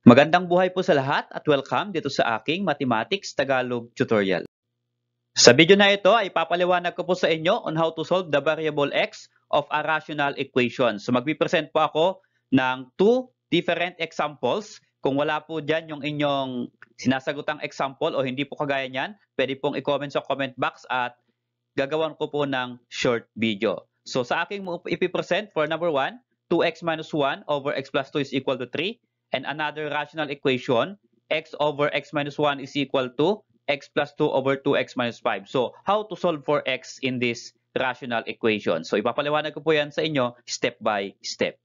Magandang buhay po sa lahat at welcome dito sa aking Mathematics Tagalog tutorial. Sa video na ito ay papaliwanag ko po sa inyo on how to solve the variable x of a rational equation. So magpipresent po ako ng two different examples. Kung wala po dyan yung inyong sinasagutang example o hindi po kagaya niyan, pwede pong i-comment sa comment box at gagawan ko po ng short video. So sa aking ipipresent for number 1, 2x minus 1 over x plus 2 is equal to 3. And another rational equation, x over x minus 1 is equal to x plus 2 over 2x minus 5. So, how to solve for x in this rational equation? So, ipapaliwanag ko po yan sa inyo step by step.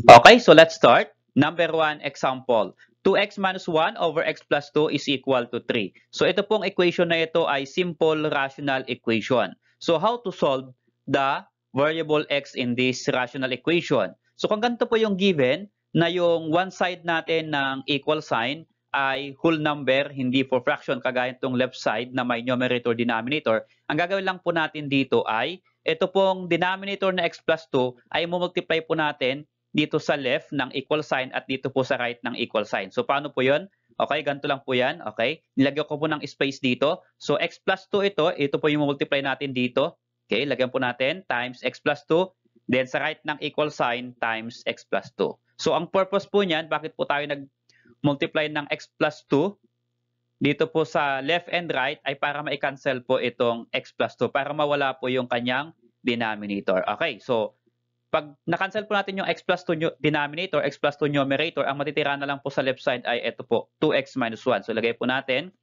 Okay, so let's start. Number 1 example. 2x minus 1 over x plus 2 is equal to 3. So, ito pong equation na ito ay simple rational equation. So, how to solve the variable x in this rational equation? So, kung ganito po yung given, na yung one side natin ng equal sign ay whole number, hindi for fraction, kagaya itong left side na may numerator, denominator. Ang gagawin lang po natin dito ay, ito pong denominator na x plus 2 ay multiply po natin dito sa left ng equal sign at dito po sa right ng equal sign. So, paano po yun? Okay, ganito lang po yan. Okay, nilagyan ko po ng space dito. So, x plus 2 ito po yung multiply natin dito. Okay, lagyan po natin times x plus 2. Then, sa right ng equal sign times x plus 2. So, ang purpose po niyan, bakit po tayo nag-multiply ng x plus 2 dito po sa left and right ay para ma-cancel po itong x plus 2 para mawala po yung kanyang denominator. Okay, so pag na-cancel po natin yung x plus 2 denominator, x plus 2 numerator, ang matitira na lang po sa left side ay ito po, 2x minus 1. So, lagay po natin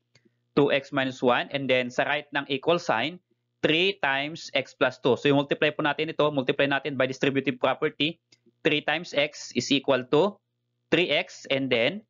2x minus 1 and then sa right ng equal sign, 3 times x plus 2. So, yung multiply po natin ito, multiply natin by distributive property. 3 times x is equal to 3x and then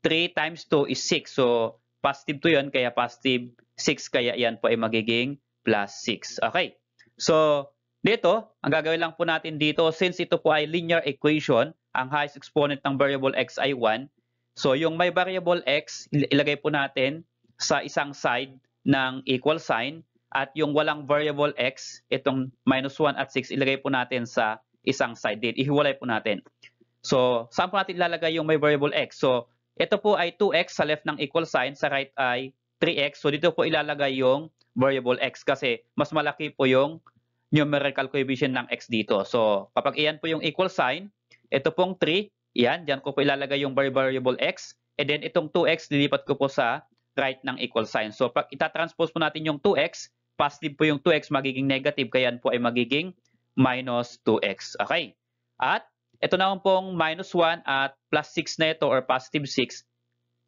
3 times 2 is 6. So, positive 2 yun, kaya positive 6. Kaya yan po ay magiging plus 6. Okay. So, dito, ang gagawin lang po natin dito, since ito po ay linear equation, ang highest exponent ng variable x ay 1. So, yung may variable x, ilagay po natin sa isang side ng equal sign at yung walang variable x, itong minus 1 at 6, ilagay po natin sa isang side din. Ihiwalay po natin. So, saan po natin ilalagay yung may variable x? So, ito po ay 2x sa left ng equal sign, sa right ay 3x. So, dito po ilalagay yung variable x kasi mas malaki po yung numerical coefficient ng x dito. So, kapag iyan po yung equal sign, ito pong 3, yan, dyan ko po ilalagay yung variable x. And then, itong 2x, lilipat ko po sa right ng equal sign. So, pag itatranspose po natin yung 2x, positive po yung 2x, magiging negative, kaya yan po ay magiging minus 2x. Okay? At ito naman pong minus 1 at plus 6 na ito or positive 6.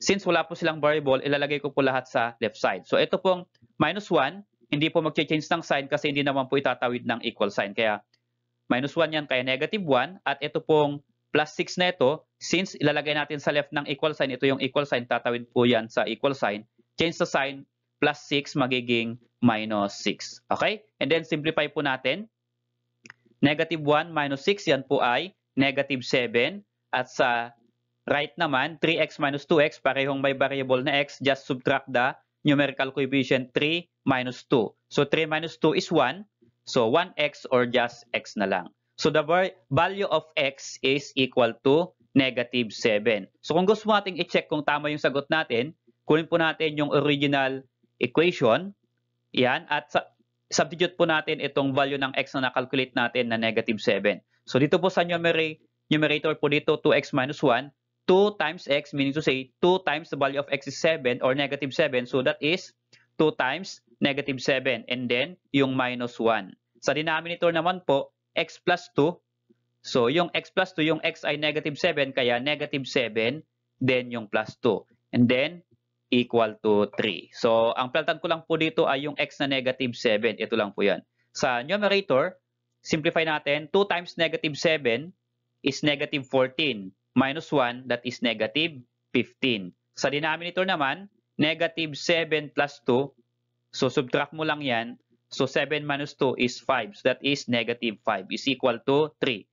Since wala po silang variable, ilalagay ko po lahat sa left side. So ito pong minus 1, hindi po mag-change ng sign kasi hindi naman po itatawid ng equal sign. Kaya minus 1 yan, kaya negative 1. At ito pong plus 6 na ito, since ilalagay natin sa left ng equal sign, ito yung equal sign, tatawid po yan sa equal sign. Change the sign, plus 6 magiging minus 6. Okay? And then simplify po natin. Negative 1 minus 6, yan po ay negative 7. At sa right naman, 3x minus 2x, parehong may variable na x, just subtract the numerical coefficient 3 minus 2. So 3 minus 2 is 1. So 1x or just x na lang. So the value of x is equal to negative 7. So kung gusto natin i-check kung tama yung sagot natin, kunin po natin yung original equation. Yan. At substitute po natin itong value ng x na na-calculate natin na negative 7. So dito po sa numerator po dito, 2x minus 1, 2 times x, meaning to say 2 times the value of x is 7 or negative 7. So that is 2 times negative 7 and then yung minus 1. Sa denominator naman po, x plus 2. So yung x plus 2, yung x ay negative 7, kaya negative 7, then yung plus 2. And then equal to 3. So, ang peltan ko lang po dito ay yung x na negative 7. Ito lang po yan. Sa numerator, simplify natin. 2 times negative 7 is negative 14. Minus 1, that is negative 15. Sa denominator naman, negative 7 plus 2. So, subtract mo lang yan. So, 7 minus 2 is 5. So, that is negative 5 is equal to 3.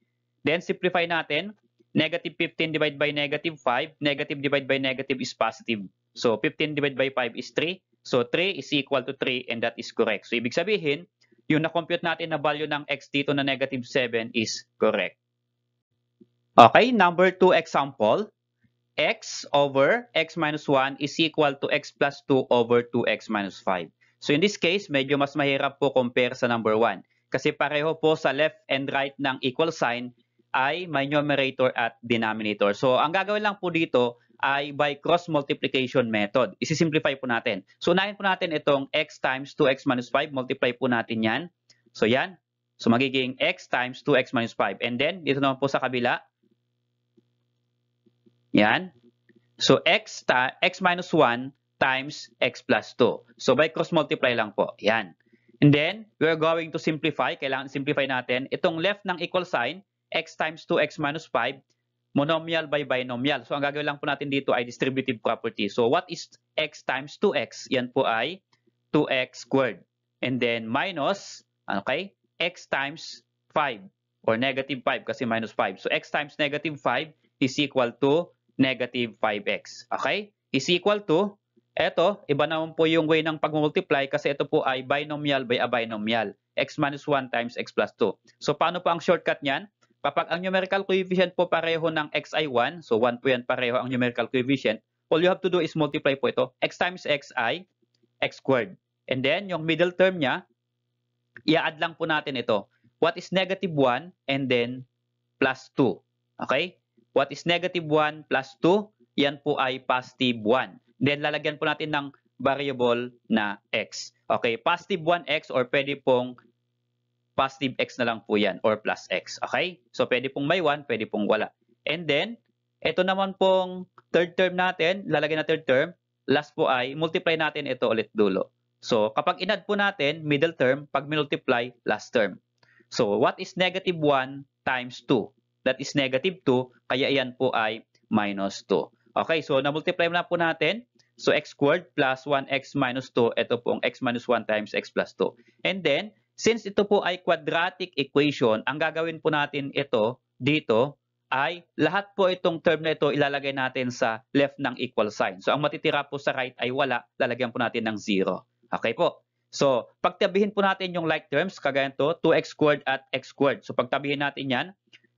Then, simplify natin. Negative 15 divided by negative 5. Negative divided by negative is positive. So, 15 divided by 5 is 3. So, 3 is equal to 3 and that is correct. So, ibig sabihin, yung na-compute natin na value ng x dito na negative 7 is correct. Okay, number 2 example. x over x minus 1 is equal to x plus 2 over 2x minus 5. So in this case, medyo mas mahirap po compare sa number 1. Kasi pareho po sa left and right ng equal sign ay may numerator at denominator. So ang gagawin lang po dito ay by cross multiplication method. Isi-simplify po natin. So unahin po natin itong x times 2x minus 5. Multiply po natin yan. So yan. So magiging x times 2x minus 5. And then dito naman po sa kabila. Yan. So x minus 1 times x plus 2. So by cross multiply lang po. Yan. And then we are going to simplify. Kailangan simplify natin itong left ng equal sign, x times 2x minus 5, monomial by binomial. So ang gagawin lang po natin dito ay distributive property. So what is x times 2x? Yan po ay 2x squared. And then minus, okay, x times 5 or negative 5 kasi minus 5. So x times negative 5 is equal to negative 5x. Okay? Is equal to, eto, iba naman po yung way ng pag-multiply kasi ito po ay binomial by a binomial. X minus 1 times x plus 2. So paano po ang shortcut niyan? Kapag ang numerical coefficient po pareho ng x ay 1, so 1 po yan pareho ang numerical coefficient, all you have to do is multiply po ito. X times x ay x squared. And then, yung middle term niya, i-add lang po natin ito. What is negative 1 and then plus 2. Okay? What is negative 1 plus 2? Yan po ay positive 1. Then, lalagyan po natin ng variable na x. Okay? Positive 1x or pwede pong positive x na lang po yan or plus x. Okay? So, pwede pong may 1, pwede pong wala. And then, ito naman pong third term natin, lalagyan na third term, last po ay multiply natin ito ulit dulo. So, kapag in-add po natin, middle term, pag multiply, last term. So, what is negative 1 times 2? That is negative 2, kaya iyan po ay minus 2. Okay, so na-multiply na po natin. So, x squared plus 1x minus 2, ito pong x minus 1 times x plus 2. And then, since ito po ay quadratic equation, ang gagawin po natin ito dito ay lahat po itong term na ito ilalagay natin sa left ng equal sign. So, ang matitira po sa right ay wala, lalagyan po natin ng 0. Okay po. So, pagtabihin po natin yung like terms, kagaya ito, 2x squared at x squared. So, pagtabihin natin yan,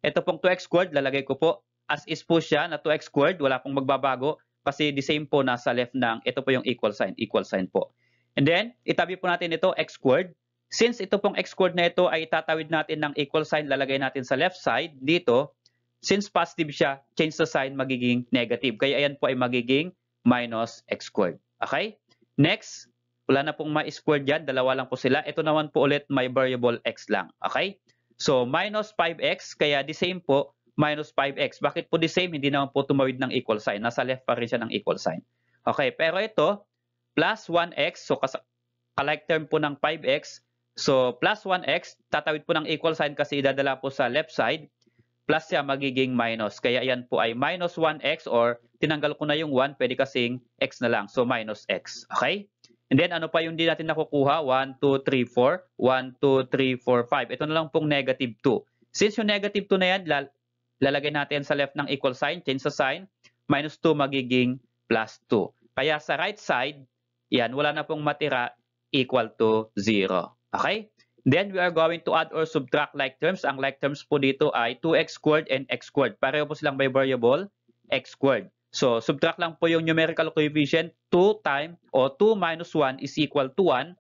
ito pong 2x squared, lalagay ko po as is po siya na 2x squared, wala pong magbabago kasi the same po nasa left ng, ito po yung equal sign po. And then, itabi po natin ito, x squared. Since ito pong x squared na ito ay itatawid natin ng equal sign, lalagay natin sa left side, dito, since positive siya, change the sign, magiging negative. Kaya ayan po ay magiging minus x squared. Okay? Next, wala na pong ma-squared dyan, dalawa lang po sila. Ito naman po ulit may variable x lang. Okay? So, minus 5x, kaya the same po, minus 5x. Bakit po the same? Hindi naman po tumawid ng equal sign. Nasa left pa rin siya ng equal sign. Okay, pero ito, plus 1x, so kalike term po ng 5x. So, plus 1x, tatawid po ng equal sign kasi idadala po sa left side. Plus siya magiging minus. Kaya yan po ay minus 1x or tinanggal ko na yung 1, pwede kasing x na lang. So, minus x. Okay? And then, ano pa yung di natin nakukuha? 1, 2, 3, 4. 1, 2, 3, 4, 5. Ito na lang pong negative 2. Since yung negative 2 na yan, lalagay natin sa left ng equal sign, change sa sign, minus 2 magiging plus 2. Kaya sa right side, yan, wala na pong matira equal to 0. Okay? Then, we are going to add or subtract like terms. Ang like terms po dito ay 2x squared and x squared. Pareho po silang by variable, x squared. So, subtract lang po yung numerical coefficient. 2 times o 2 minus 1 is equal to 1.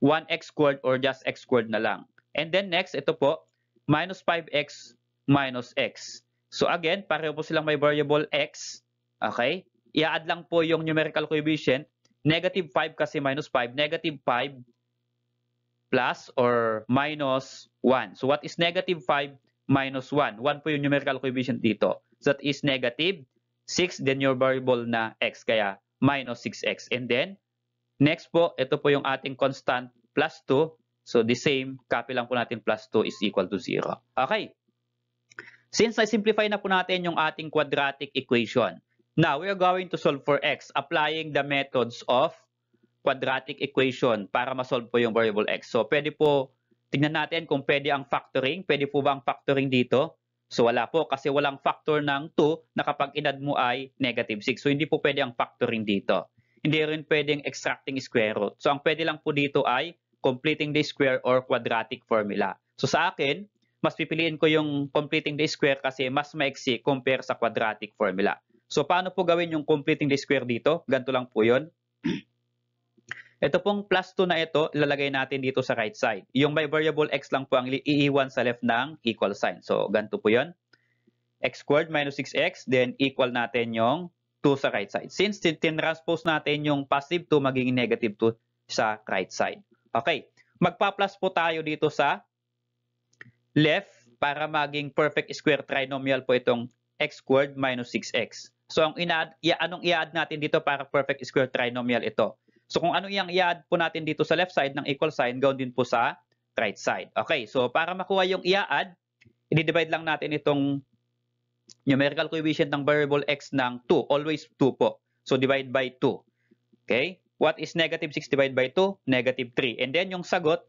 1x squared or just x squared na lang. And then next, ito po, minus 5x minus x. So again, pareho po silang may variable x. Okay? I-add lang po yung numerical coefficient. Negative 5 kasi minus 5. Negative 5 plus or minus 1. So what is negative 5 minus 1? 1 po yung numerical coefficient dito. So that is negative 6, then your variable na x, kaya minus 6x. And then, next po, ito po yung ating constant plus 2. So the same, copy lang po natin plus 2 is equal to 0. Okay. Since na-simplify na po natin yung ating quadratic equation, now we are going to solve for x, applying the methods of quadratic equation para ma-solve po yung variable x. So pwede po, tingnan natin kung pwede ang factoring. Pwede po ba ang factoring dito? So wala po kasi walang factor ng 2 na kapag inad mo ay negative 6. So hindi po pwede ang factoring dito. Hindi rin pwedeng extracting square root. So ang pwede lang po dito ay completing the square or quadratic formula. So sa akin, mas pipiliin ko yung completing the square kasi mas maiksi compare sa quadratic formula. So, paano po gawin yung completing the square dito? Ganito lang po yun. Ito pong plus 2 na ito, ilalagay natin dito sa right side. Yung may variable x lang po ang iiwan sa left ng equal sign. So, ganito po yun. X squared minus 6x, then equal natin yung 2 sa right side. Since tinranspose natin yung positive 2, magiging negative 2 sa right side. Okay. Magpa-plus po tayo dito sa left para maging perfect square trinomial po itong x squared minus 6x. So, anong i-add natin dito para perfect square trinomial ito? So, kung ano yung i-add po natin dito sa left side ng equal sign, gawin din po sa right side. Okay, so para makuha yung i-add, i-divide lang natin itong numerical coefficient ng variable x ng 2. Always 2 po. So, divide by 2. Okay? What is negative 6 divided by 2? Negative 3. And then, yung sagot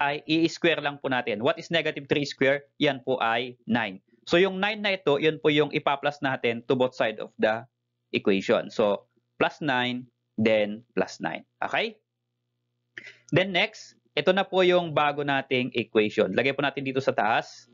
ay i-square lang po natin. What is negative 3 square? Yan po ay 9. So, yung 9 na ito, yun po yung ipa-plus natin to both side of the equation. So, plus 9, then plus 9. Okay? Then next, ito na po yung bago nating equation. Lagay po natin dito sa taas.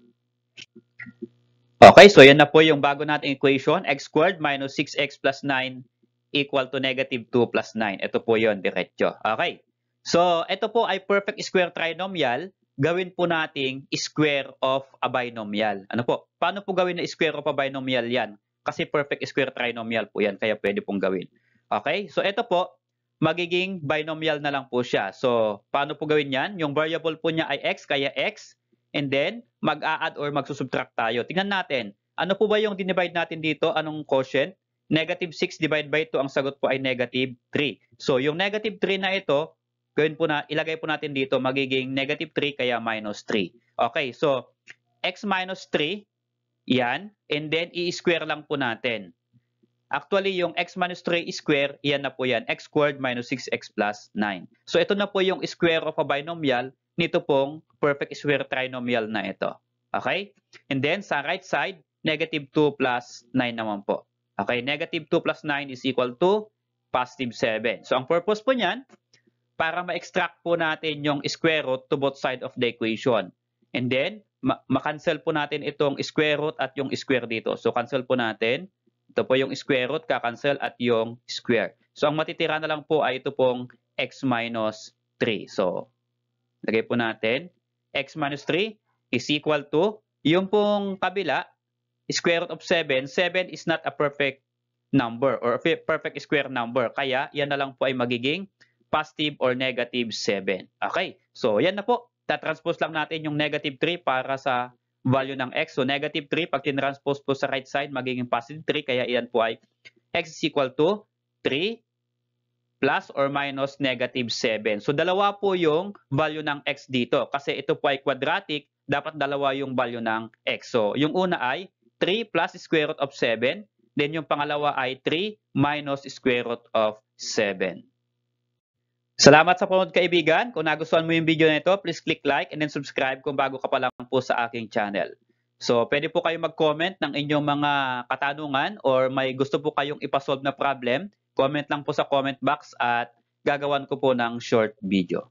Okay, so yan na po yung bago nating equation. X squared minus 6x plus 9 equal to negative 2 plus 9. Ito po yun, diretso. Okay. So, ito po ay perfect square trinomial. Gawin po nating square of a binomial. Ano po? Paano po gawin na square of a binomial yan? Kasi perfect square trinomial po yan, kaya pwede pong gawin. Okay? So, ito po, magiging binomial na lang po siya. So, paano po gawin yan? Yung variable po niya ay x, kaya x. And then, mag-a-add or magsusubtract tayo. Tingnan natin. Ano po ba yung dinivide natin dito? Anong quotient? Negative 6 divided by 2, ang sagot po ay negative 3. So, yung negative 3 na ito, ilagay po natin dito, magiging negative 3 kaya minus 3. Okay, so x minus 3, yan. And then, i-square lang po natin. Actually, yung x minus 3 square, yan na po yan. X squared minus 6x plus 9. So, ito na po yung square of a binomial nito pong perfect square trinomial na ito. Okay? And then, sa right side, negative 2 plus 9 naman po. Okay, negative 2 plus 9 is equal to positive 7. So, ang purpose po niyan, para ma-extract po natin yung square root to both side of the equation. And then, ma-cancel po natin itong square root at yung square dito. So, cancel po natin. Ito po yung square root, ka-cancel at yung square. So, ang matitira na lang po ay ito pong x minus 3. So, lagay po natin, x minus 3 is equal to, yung pong kabila, square root of 7. 7 is not a perfect number or a perfect square number. Kaya, yan na lang po ay magiging positive or negative 7. Okay, so yan na po. Tatranspose lang natin yung negative 3 para sa value ng x. So, negative 3, pag tinranspose po sa right side, magiging positive 3. Kaya yan po ay x is equal to 3 plus or minus negative 7. So, dalawa po yung value ng x dito. Kasi ito po ay quadratic, dapat dalawa yung value ng x. So, yung una ay 3 plus square root of 7. Then, yung pangalawa ay 3 minus square root of 7. Salamat sa panonood kaibigan. Kung nagustuhan mo yung video na ito, please click like and then subscribe kung bago ka pa lang po sa aking channel. So, pwede po kayo mag-comment ng inyong mga katanungan or may gusto po kayong ipasolve na problem. Comment lang po sa comment box at gagawan ko po ng short video.